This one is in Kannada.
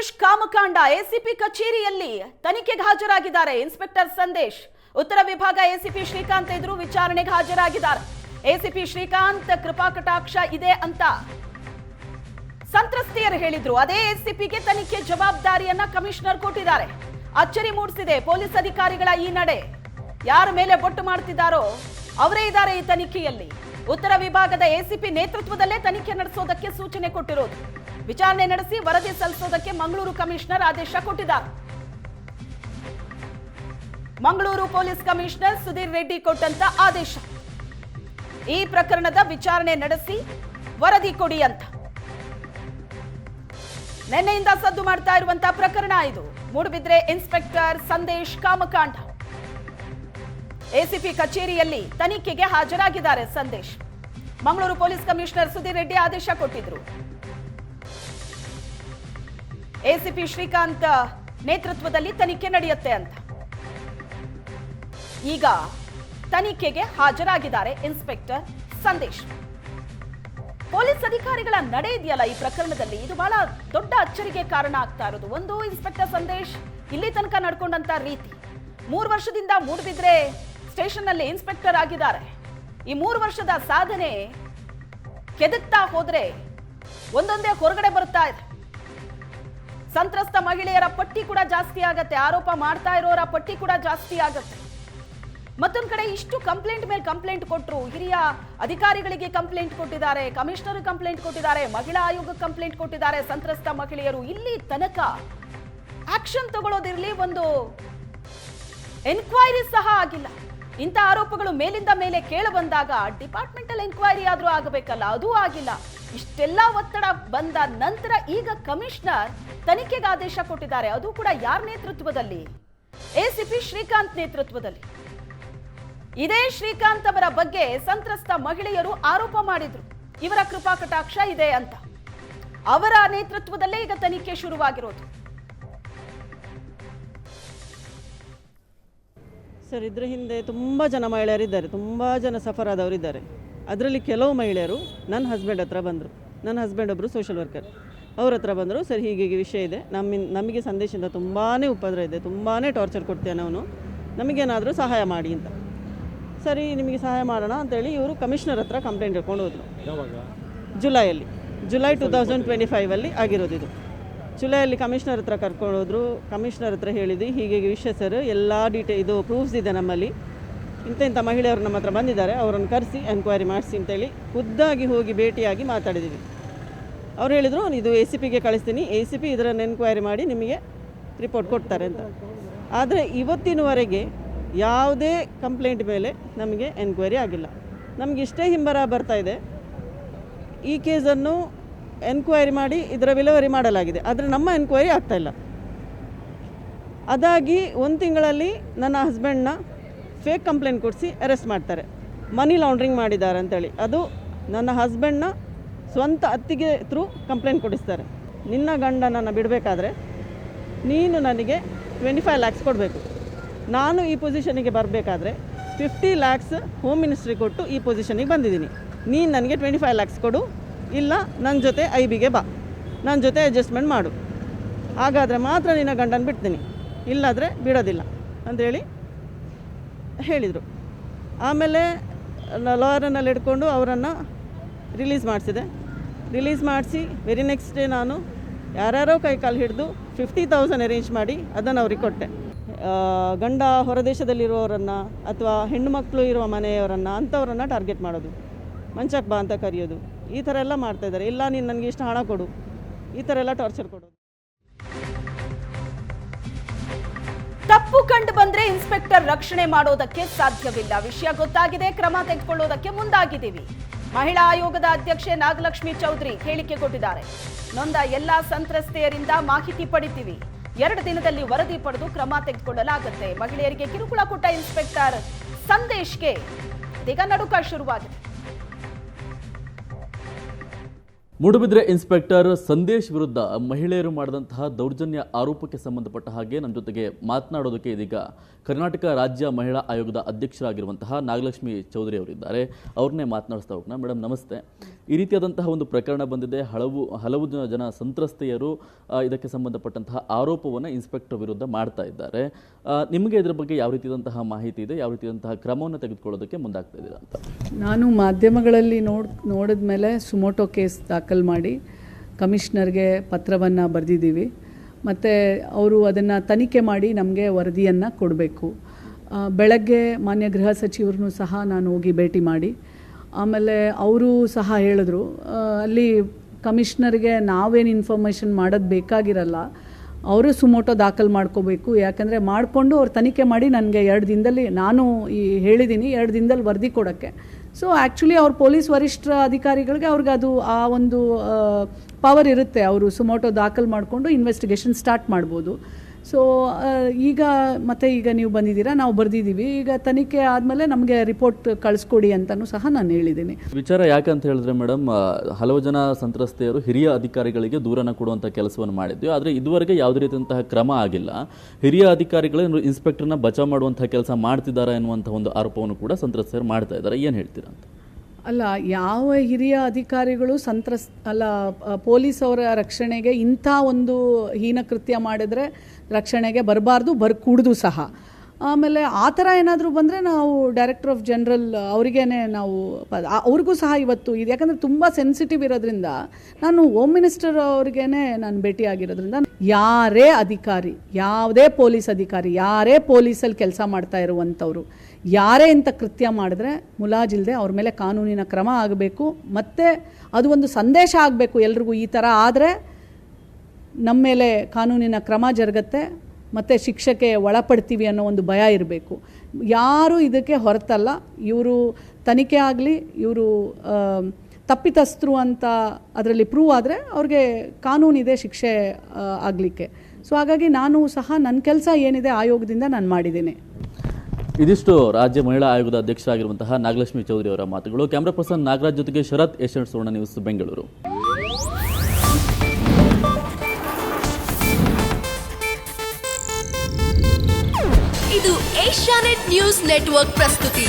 ಸಂದೇಶ್ ಕಾಮಕಾಂಡ ಎಸಿಪಿ ಕಚೇರಿಯಲ್ಲಿ ತನಿಖೆಗೆ ಹಾಜರಾಗಿದ್ದಾರೆ ಇನ್ಸ್ಪೆಕ್ಟರ್ ಸಂದೇಶ್. ಉತ್ತರ ವಿಭಾಗ ಎಸಿಪಿ ಶ್ರೀಕಾಂತ್ ಎದುರು ವಿಚಾರಣೆಗೆ ಹಾಜರಾಗಿದ್ದಾರೆ. ಎಸಿಪಿ ಶ್ರೀಕಾಂತ್ ಕೃಪಾಕಟಾಕ್ಷ ಇದೆ ಅಂತ ಸಂತ್ರಸ್ತೆಯರು ಹೇಳಿದ್ರು. ಅದೇ ಎಸಿಪಿಗೆ ತನಿಖೆ ಜವಾಬ್ದಾರಿಯನ್ನ ಕಮಿಷನರ್ ಕೊಟ್ಟಿದ್ದಾರೆ. ಅಚ್ಚರಿ ಮೂಡಿಸಿದೆ ಪೊಲೀಸ್ ಅಧಿಕಾರಿಗಳ ಈ ನಡೆ. ಯಾರ ಮೇಲೆ ಬೊಟ್ಟು ಮಾಡ್ತಿದ್ದಾರೋ ಅವರೇ ಇದ್ದಾರೆ ಈ ತನಿಖೆಯಲ್ಲಿ. ಉತ್ತರ ವಿಭಾಗದ ಎಸಿಪಿ ನೇತೃತ್ವದಲ್ಲೇ ತನಿಖೆ ನಡೆಸೋದಕ್ಕೆ ಸೂಚನೆ ಕೊಟ್ಟಿರೋದು. ವಿಚಾರಣೆ ನಡೆಸಿ ವರದಿ ಸಲ್ಲಿಸೋದಕ್ಕೆ ಮಂಗಳೂರು ಕಮಿಷನರ್ ಆದೇಶ ಕೊಟ್ಟಿದ್ದಾರೆ. ಮಂಗಳೂರು ಪೊಲೀಸ್ ಕಮಿಷನರ್ ಸುಧೀರ್ ರೆಡ್ಡಿ ಕೊಟ್ಟಂತ ಆದೇಶ, ಈ ಪ್ರಕರಣದ ವಿಚಾರಣೆ ನಡೆಸಿ ವರದಿ ಕೊಡಿ ಅಂತ. ನಿನ್ನೆಯಿಂದ ಸದ್ದು ಮಾಡ್ತಾ ಇರುವಂತಹ ಪ್ರಕರಣ ಇದು. ಮೂಡುಬಿದ್ರೆ ಇನ್ಸ್ಪೆಕ್ಟರ್ ಸಂದೇಶ್ ಕಾಮಕಾಂಡ. ಎಸಿಪಿ ಕಚೇರಿಯಲ್ಲಿ ತನಿಖೆಗೆ ಹಾಜರಾಗಿದ್ದಾರೆ ಸಂದೇಶ್. ಮಂಗಳೂರು ಪೊಲೀಸ್ ಕಮಿಷನರ್ ಸುಧೀರ್ ರೆಡ್ಡಿ ಆದೇಶ ಕೊಟ್ಟಿದ್ರು. ಎಸಿಪಿ ಶ್ರೀಕಾಂತ್ ನೇತೃತ್ವದಲ್ಲಿ ತನಿಖೆ ನಡೆಯುತ್ತೆ ಅಂತ. ಈಗ ತನಿಖೆಗೆ ಹಾಜರಾಗಿದ್ದಾರೆ ಇನ್ಸ್ಪೆಕ್ಟರ್ ಸಂದೇಶ್. ಪೊಲೀಸ್ ಅಧಿಕಾರಿಗಳ ನಡೆ ಇದೆಯಲ್ಲ ಈ ಪ್ರಕರಣದಲ್ಲಿ, ಇದು ಬಹಳ ದೊಡ್ಡ ಅಚ್ಚರಿಗೆ ಕಾರಣ ಆಗ್ತಾ ಇರೋದು. ಒಂದು, ಇನ್ಸ್ಪೆಕ್ಟರ್ ಸಂದೇಶ್ ಇಲ್ಲಿ ತನಕ ನಡ್ಕೊಂಡಂತ ರೀತಿ. 3 ವರ್ಷದಿಂದ ಮೂಡುಬಿದ್ರೆ ಸ್ಟೇಷನ್ ನಲ್ಲಿ ಇನ್ಸ್ಪೆಕ್ಟರ್ ಆಗಿದ್ದಾರೆ. ಈ 3 ವರ್ಷದ ಸಾಧನೆ ಕೆದಕ್ತಾ ಹೋದ್ರೆ ಒಂದೊಂದೇ ಹೊರಗಡೆ ಬರ್ತಾ ಇದೆ. ಸಂತ್ರಸ್ತ ಮಹಿಳೆಯರ ಪಟ್ಟಿ ಕೂಡ ಜಾಸ್ತಿ ಆಗತ್ತೆ, ಆರೋಪ ಮಾಡ್ತಾ ಇರೋರ ಪಟ್ಟಿ ಕೂಡ ಜಾಸ್ತಿ ಆಗತ್ತೆ. ಮತ್ತೊಂದ್ ಕಡೆ ಇಷ್ಟು ಕಂಪ್ಲೇಂಟ್ ಮೇಲೆ ಕಂಪ್ಲೇಂಟ್ ಕೊಟ್ಟರು. ಹಿರಿಯ ಅಧಿಕಾರಿಗಳಿಗೆ ಕಂಪ್ಲೇಂಟ್ ಕೊಟ್ಟಿದ್ದಾರೆ, ಕಮಿಷನರ್ ಕಂಪ್ಲೇಂಟ್ ಕೊಟ್ಟಿದ್ದಾರೆ, ಮಹಿಳಾ ಆಯೋಗಕ್ಕೆ ಕಂಪ್ಲೇಂಟ್ ಕೊಟ್ಟಿದ್ದಾರೆ ಸಂತ್ರಸ್ತ ಮಹಿಳೆಯರು. ಇಲ್ಲಿ ತನಕ ಆಕ್ಷನ್ ತಗೊಳ್ಳೋದಿರ್ಲಿ, ಒಂದು ಎನ್ಕ್ವೈರಿ ಸಹ ಆಗಿಲ್ಲ. ಇಂಥ ಆರೋಪಗಳು ಮೇಲಿಂದ ಮೇಲೆ ಕೇಳ ಬಂದಾಗ ಡಿಪಾರ್ಟ್ಮೆಂಟಲ್ ಎನ್ಕ್ವೈರಿ ಆದ್ರೂ ಆಗಬೇಕಲ್ಲ, ಅದೂ ಆಗಿಲ್ಲ. ಇಷ್ಟೆಲ್ಲ ಒತ್ತಡ ಬಂದ ನಂತರ ಈಗ ಕಮಿಷನರ್ ತನಿಖೆಗೆ ಆದೇಶ ಕೊಟ್ಟಿದ್ದಾರೆ. ಅದು ಕೂಡ ಯಾರ ನೇತೃತ್ವದಲ್ಲಿ? ಎಸಿಪಿ ಶ್ರೀಕಾಂತ್ ನೇತೃತ್ವದಲ್ಲಿ. ಇದೇ ಶ್ರೀಕಾಂತ್ ಅವರ ಬಗ್ಗೆ ಸಂತ್ರಸ್ತ ಮಹಿಳೆಯರು ಆರೋಪ ಮಾಡಿದ್ರು, ಇವರ ಕೃಪಾಕಟಾಕ್ಷ ಇದೆ ಅಂತ. ಅವರ ನೇತೃತ್ವದಲ್ಲೇ ಈಗ ತನಿಖೆ ಶುರುವಾಗಿರೋದು. ಸರ್, ಇದ್ರ ಹಿಂದೆ ತುಂಬ ಜನ ಮಹಿಳೆಯರಿದ್ದಾರೆ, ತುಂಬ ಜನ ಸಫರ್ ಆದವರಿದ್ದಾರೆ. ಅದರಲ್ಲಿ ಕೆಲವು ಮಹಿಳೆಯರು ನನ್ನ ಹಸ್ಬೆಂಡ್ ಹತ್ರ ಬಂದರು. ನನ್ನ ಹಸ್ಬೆಂಡ್ ಒಬ್ಬರು ಸೋಷಲ್ ವರ್ಕರ್. ಅವ್ರ ಹತ್ರ ಬಂದರು, ಸರ್ ಹೀಗೆ ವಿಷಯ ಇದೆ, ನಮಗೆ ಸಂದೇಶದಿಂದ ತುಂಬಾ ಉಪದ್ರ ಇದೆ, ತುಂಬಾ ಟಾರ್ಚರ್ ಕೊಡ್ತೇನೆ ಅವನು, ನಮಗೇನಾದರೂ ಸಹಾಯ ಮಾಡಿ ಅಂತ. ಸರಿ, ನಿಮಗೆ ಸಹಾಯ ಮಾಡೋಣ ಅಂತೇಳಿ ಇವರು ಕಮಿಷನರ್ ಹತ್ರ ಕಂಪ್ಲೇಂಟ್ ಇಟ್ಕೊಂಡು ಹೋದರು. ಜುಲೈ 2025 ಆಗಿರೋದು ಇದು. ಜುಲೈಯಲ್ಲಿ ಕಮಿಷನರ್ ಹತ್ರ ಕರ್ಕೊಂಡು ಹೋದರು. ಕಮಿಷನರ್ ಹತ್ರ ಹೇಳಿದ್ವಿ, ಹೀಗೆ ವಿಷಯ ಸರ್, ಎಲ್ಲ ಇದು ಪ್ರೂಫ್ಸ್ ಇದೆ ನಮ್ಮಲ್ಲಿ, ಇಂಥ ಮಹಿಳೆಯರು ನಮ್ಮ ಹತ್ರ ಬಂದಿದ್ದಾರೆ, ಅವರನ್ನು ಕರೆಸಿ ಎನ್ಕ್ವೈರಿ ಮಾಡಿಸಿ ಅಂತೇಳಿ ಖುದ್ದಾಗಿ ಹೋಗಿ ಭೇಟಿಯಾಗಿ ಮಾತಾಡಿದ್ದೀವಿ. ಅವ್ರು ಹೇಳಿದರು, ಇದು ಎಸಿಪಿಗೆ ಕಳಿಸ್ತೀನಿ, ಎಸಿಪಿ ಇದರನ್ನು ಎನ್ಕ್ವೈರಿ ಮಾಡಿ ನಿಮಗೆ ರಿಪೋರ್ಟ್ ಕೊಡ್ತಾರೆ ಅಂತ. ಆದರೆ ಇವತ್ತಿನವರೆಗೆ ಯಾವುದೇ ಕಂಪ್ಲೇಂಟ್ ಮೇಲೆ ನಮಗೆ ಎನ್ಕ್ವೈರಿ ಆಗಿಲ್ಲ. ನಮಗೆ ಇಷ್ಟೇ ಹಿಂಬರ ಬರ್ತಾ ಇದೆ. ಈ ಕೇಸನ್ನು ಎನ್ಕ್ವೈರಿ ಮಾಡಿ ಇದರ ವಿಲೇವಾರಿ ಮಾಡಲಾಗಿದೆ, ಆದರೆ ನಮ್ಮ ಎನ್ಕ್ವೈರಿ ಆಗ್ತಾಯಿಲ್ಲ. ಅದಾಗಿ 1 ತಿಂಗಳಲ್ಲಿ ನನ್ನ ಹಸ್ಬೆಂಡ್ನ ಫೇಕ್ ಕಂಪ್ಲೇಂಟ್ ಕೊಡಿಸಿ ಅರೆಸ್ಟ್ ಮಾಡ್ತಾರೆ, ಮನಿ ಲಾಂಡ್ರಿಂಗ್ ಮಾಡಿದ್ದಾರೆ ಅಂತೇಳಿ. ಅದು ನನ್ನ ಹಸ್ಬೆಂಡ್ನ ಸ್ವಂತ ಅತ್ತಿಗೆ ಥ್ರೂ ಕಂಪ್ಲೇಂಟ್ ಕೊಡಿಸ್ತಾರೆ. ನಿನ್ನ ಗಂಡನನ್ನು ಬಿಡಬೇಕಾದ್ರೆ ನೀನು ನನಗೆ 25 lakhs ಕೊಡಬೇಕು. ನಾನು ಈ ಪೊಸಿಷನಿಗೆ ಬರಬೇಕಾದ್ರೆ 50 lakhs ಹೋಮ್ ಮಿನಿಸ್ಟ್ರಿ ಕೊಟ್ಟು ಈ ಪೊಸಿಷನಿಗೆ ಬಂದಿದ್ದೀನಿ. ನೀನು ನನಗೆ 25 lakhs ಕೊಡು, ಇಲ್ಲ ನನ್ನ ಜೊತೆ IBಗೆ ಬಾ, ನನ್ನ ಜೊತೆ ಅಡ್ಜಸ್ಟ್ಮೆಂಟ್ ಮಾಡು, ಹಾಗಾದರೆ ಮಾತ್ರ ನಿನ್ನ ಗಂಡನ ಬಿಡ್ತೀನಿ, ಇಲ್ಲಾದರೆ ಬಿಡೋದಿಲ್ಲ ಅಂಥೇಳಿ ಹೇಳಿದರು. ಆಮೇಲೆ ಲಾಯರನ್ನಲ್ಲಿ ಇಟ್ಕೊಂಡು ಅವರನ್ನು ರಿಲೀಸ್ ಮಾಡಿಸಿದೆ. ರಿಲೀಸ್ ಮಾಡಿಸಿ ವೆರಿ ನೆಕ್ಸ್ಟ್ ಡೇ ನಾನು ಯಾರ್ಯಾರೋ ಕೈಕಾಲು ಹಿಡಿದು 50,000 ಅರೇಂಜ್ ಮಾಡಿ ಅದನ್ನು ಅವ್ರಿಗೆ ಕೊಟ್ಟೆ. ಗಂಡ ಹೊರದೇಶದಲ್ಲಿರುವವರನ್ನು ಅಥವಾ ಹೆಣ್ಣು ಮಕ್ಕಳು ಇರುವ ಮನೆಯವರನ್ನು ಅಂಥವ್ರನ್ನು ಟಾರ್ಗೆಟ್ ಮಾಡೋದು, ಮಂಚಕ್ಕೆ ಬಾ ಅಂತ ಕರೆಯೋದು, ಈ ಥರ ಎಲ್ಲ ಮಾಡ್ತಾಯಿದ್ದಾರೆ. ಇಲ್ಲ ನೀನು ನನಗೆ ಇಷ್ಟು ಹಣ ಕೊಡು, ಈ ಥರ ಎಲ್ಲ ಟಾರ್ಚರ್ ಕೊಡೋದು. ತಪ್ಪು ಕಂಡು ಬಂದ್ರೆ ಇನ್ಸ್ಪೆಕ್ಟರ್ ರಕ್ಷಣೆ ಮಾಡೋದಕ್ಕೆ ಸಾಧ್ಯವಿಲ್ಲ. ವಿಷಯ ಗೊತ್ತಾಗಿದೆ, ಕ್ರಮ ತೆಗೆದುಕೊಳ್ಳೋದಕ್ಕೆ ಮುಂದಾಗಿದ್ದೀವಿ. ಮಹಿಳಾ ಆಯೋಗದ ಅಧ್ಯಕ್ಷೆ ನಾಗಲಕ್ಷ್ಮಿ ಚೌಧರಿ ಹೇಳಿಕೆ ಕೊಟ್ಟಿದ್ದಾರೆ. ನೊಂದ ಎಲ್ಲಾ ಸಂತ್ರಸ್ತೆಯರಿಂದ ಮಾಹಿತಿ ಪಡಿತೀವಿ, 2 ದಿನದಲ್ಲಿ ವರದಿ ಪಡೆದು ಕ್ರಮ ತೆಗೆದುಕೊಳ್ಳಲಾಗುತ್ತೆ. ಮಹಿಳೆಯರಿಗೆ ಕಿರುಕುಳ ಕೊಟ್ಟ ಇನ್ಸ್ಪೆಕ್ಟರ್ ಸಂದೇಶ್ಗೆ ಇದೀಗ ನಡುಕ ಶುರುವಾಗಿದೆ. ಮೂಡುಬಿದ್ರೆ ಇನ್ಸ್ಪೆಕ್ಟರ್ ಸಂದೇಶ್ ವಿರುದ್ಧ ಮಹಿಳೆಯರು ಮಾಡಿದಂತಹ ದೌರ್ಜನ್ಯ ಆರೋಪಕ್ಕೆ ಸಂಬಂಧಪಟ್ಟ ಹಾಗೆ ನಮ್ಮ ಜೊತೆಗೆ ಮಾತನಾಡೋದಕ್ಕೆ ಇದೀಗ ಕರ್ನಾಟಕ ರಾಜ್ಯ ಮಹಿಳಾ ಆಯೋಗದ ಅಧ್ಯಕ್ಷರಾಗಿರುವಂತಹ ನಾಗಲಕ್ಷ್ಮಿ ಚೌಧರಿ ಅವರಿದ್ದಾರೆ. ಅವ್ರನ್ನೇ ಮಾತನಾಡಿಸ್ತಾ ಹೋಗೋಣ. ಮೇಡಮ್ ನಮಸ್ತೆ. ಈ ರೀತಿಯಾದಂತಹ ಒಂದು ಪ್ರಕರಣ ಬಂದಿದೆ. ಹಲವು ಜನ ಸಂತ್ರಸ್ತೆಯರು ಇದಕ್ಕೆ ಸಂಬಂಧಪಟ್ಟಂತಹ ಆರೋಪವನ್ನು ಇನ್ಸ್ಪೆಕ್ಟರ್ ವಿರುದ್ಧ ಮಾಡ್ತಾ ಇದ್ದಾರೆ. ನಿಮಗೆ ಇದರ ಬಗ್ಗೆ ಯಾವ ರೀತಿಯಾದಂತಹ ಮಾಹಿತಿ ಇದೆ, ಯಾವ ರೀತಿಯಾದಂತಹ ಕ್ರಮವನ್ನು ತೆಗೆದುಕೊಳ್ಳೋದಕ್ಕೆ ಮುಂದಾಗ್ತಾ ಇದ್ದೀರಾ ಅಂತ? ನಾನು ಮಾಧ್ಯಮಗಳಲ್ಲಿ ನೋಡಿದ ಮೇಲೆ ಸುಮೋಟೋ ಕೇಸ್ ದಾಖಲು ಮಾಡಿ ಕಮಿಷನರ್ಗೆ ಪತ್ರವನ್ನು ಬರೆದಿದ್ದೀವಿ. ಮತ್ತು ಅವರು ಅದನ್ನು ತನಿಖೆ ಮಾಡಿ ನಮಗೆ ವರದಿಯನ್ನು ಕೊಡಬೇಕು. ಬೆಳಗ್ಗೆ ಮಾನ್ಯ ಗೃಹ ಸಚಿವರನ್ನು ಸಹ ನಾನು ಹೋಗಿ ಭೇಟಿ ಮಾಡಿ ಆಮೇಲೆ ಅವರು ಸಹ ಹೇಳಿದ್ರು ಅಲ್ಲಿ ಕಮಿಷನರ್ಗೆ ನಾವೇನು ಇನ್ಫಾರ್ಮೇಷನ್ ಮಾಡೋದು ಬೇಕಾಗಿರಲ್ಲ, ಅವರು ಸುಮೋಟೋ ದಾಖಲು ಮಾಡ್ಕೋಬೇಕು. ಯಾಕಂದರೆ ಮಾಡಿಕೊಂಡು ಅವ್ರು ತನಿಖೆ ಮಾಡಿ ನನಗೆ 2 ದಿನದಲ್ಲಿ ನಾನು ಹೇಳಿದ್ದೀನಿ 2 ದಿನದಲ್ಲಿ ವರದಿ ಕೊಡೋಕ್ಕೆ. ಸೊ ಆ್ಯಕ್ಚುಲಿ ಅವ್ರ ಪೊಲೀಸ್ ವರಿಷ್ಠ ಅಧಿಕಾರಿಗಳಿಗೆ ಅವ್ರಿಗೆ ಅದು ಆ ಒಂದು ಪವರ್ ಇರುತ್ತೆ. ಅವರು ಸುಮೋಟೋ ದಾಖಲು ಮಾಡಿಕೊಂಡು ಇನ್ವೆಸ್ಟಿಗೇಷನ್ ಸ್ಟಾರ್ಟ್ ಮಾಡ್ಬೋದು. ಸೊ ಈಗ ನೀವು ಬಂದಿದ್ದೀರಾ, ನಾವು ಬರೆದಿದ್ದೀವಿ. ಈಗ ತನಿಖೆ ಆದಮೇಲೆ ನಮಗೆ ರಿಪೋರ್ಟ್ ಕಳಿಸ್ಕೊಡಿ ಅಂತಲೂ ಸಹ ನಾನು ಹೇಳಿದ್ದೀನಿ. ವಿಚಾರ ಯಾಕಂತ ಹೇಳಿದ್ರೆ ಮೇಡಮ್, ಹಲವು ಜನ ಸಂತ್ರಸ್ತೆಯರು ಹಿರಿಯ ಅಧಿಕಾರಿಗಳಿಗೆ ದೂರನ ಕೊಡುವಂಥ ಕೆಲಸವನ್ನು ಮಾಡಿದ್ವಿ. ಆದರೆ ಇದುವರೆಗೆ ಯಾವುದೇ ರೀತಿಯಂತಹ ಕ್ರಮ ಆಗಿಲ್ಲ. ಹಿರಿಯ ಅಧಿಕಾರಿಗಳು ಇನ್ಸ್ಪೆಕ್ಟರ್ನ ಬಚಾವ್ ಮಾಡುವಂತಹ ಕೆಲಸ ಮಾಡ್ತಿದ್ದಾರೆ ಎನ್ನುವಂಥ ಒಂದು ಆರೋಪವನ್ನು ಕೂಡ ಸಂತ್ರಸ್ತೆಯರು ಮಾಡ್ತಾ ಇದ್ದಾರೆ. ಏನು ಹೇಳ್ತೀರಾ ಅಂತ? ಅಲ್ಲ, ಯಾವ ಹಿರಿಯ ಅಧಿಕಾರಿಗಳು ಪೊಲೀಸ್ ಅವರ ರಕ್ಷಣೆಗೆ ಇಂಥ ಒಂದು ಹೀನಕೃತ್ಯ ಮಾಡಿದ್ರೆ ರಕ್ಷಣೆಗೆ ಬರಬಾರ್ದು, ಕೂಡದು ಸಹ. ಆಮೇಲೆ ಆ ಥರ ಏನಾದರೂ ಬಂದರೆ ನಾವು ಡೈರೆಕ್ಟರ್ ಆಫ್ ಜನರಲ್ ಅವರಿಗೇ ನಾವು ಅವ್ರಿಗೂ ಸಹ ಇವತ್ತು ಇದು ಯಾಕಂದರೆ ತುಂಬ ಸೆನ್ಸಿಟಿವ್ ಇರೋದ್ರಿಂದ ನಾನು ಹೋಮ್ ಮಿನಿಸ್ಟರ್ ಅವ್ರಿಗೇ ನಾನು ಭೇಟಿಯಾಗಿರೋದ್ರಿಂದ ಯಾರೇ ಅಧಿಕಾರಿ, ಯಾವುದೇ ಪೊಲೀಸ್ ಅಧಿಕಾರಿ, ಯಾರೇ ಪೊಲೀಸಲ್ಲಿ ಕೆಲಸ ಮಾಡ್ತಾ ಇರುವಂಥವ್ರು ಯಾರೇ ಇಂಥ ಕೃತ್ಯ ಮಾಡಿದ್ರೆ ಮುಲಾಜಿಲ್ಲದೆ ಅವ್ರ ಮೇಲೆ ಕಾನೂನಿನ ಕ್ರಮ ಆಗಬೇಕು. ಮತ್ತು ಅದು ಒಂದು ಸಂದೇಶ ಆಗಬೇಕು ಎಲ್ರಿಗೂ, ಈ ಥರ ಆದರೆ ನಮ್ಮ ಮೇಲೆ ಕಾನೂನಿನ ಕ್ರಮ ಜರುಗತ್ತೆ ಮತ್ತು ಶಿಕ್ಷೆಗೆ ಒಳಪಡ್ತೀವಿ ಅನ್ನೋ ಒಂದು ಭಯ ಇರಬೇಕು. ಯಾರು ಇದಕ್ಕೆ ಹೊರತಲ್ಲ. ಇವರು ತನಿಖೆ ಆಗಲಿ, ಇವರು ತಪ್ಪಿತಸ್ಥರು ಅಂತ ಅದರಲ್ಲಿ ಪ್ರೂವ್ ಆದರೆ ಅವ್ರಿಗೆ ಕಾನೂನಿದೆ ಶಿಕ್ಷೆ ಆಗಲಿಕ್ಕೆ. ಸೊ ಹಾಗಾಗಿ ನಾನು ಸಹ ನನ್ನ ಕೆಲಸ ಏನಿದೆ ಆಯೋಗದಿಂದ ನಾನು ಮಾಡಿದ್ದೀನಿ. ಇದಿಷ್ಟು ರಾಜ್ಯ ಮಹಿಳಾ ಆಯೋಗದ ಅಧ್ಯಕ್ಷರಾಗಿರುವಂತಹ ನಾಗಲಕ್ಷ್ಮಿ ಚೌಧರಿ ಅವರ ಮಾತುಗಳು. ಕ್ಯಾಮ್ರಾ ಪರ್ಸನ್ ನಾಗರಾಜ್ ಜೊತೆಗೆ ಶರತ್, ಏಷ್ಯಾನೆಟ್ ಸುವರ್ಣ ನ್ಯೂಸ್, ಬೆಂಗಳೂರು. ಇದು ಏಷ್ಯಾನೆಟ್ ನ್ಯೂಸ್ ನೆಟ್ವರ್ಕ್ ಪ್ರಸ್ತುತಿ.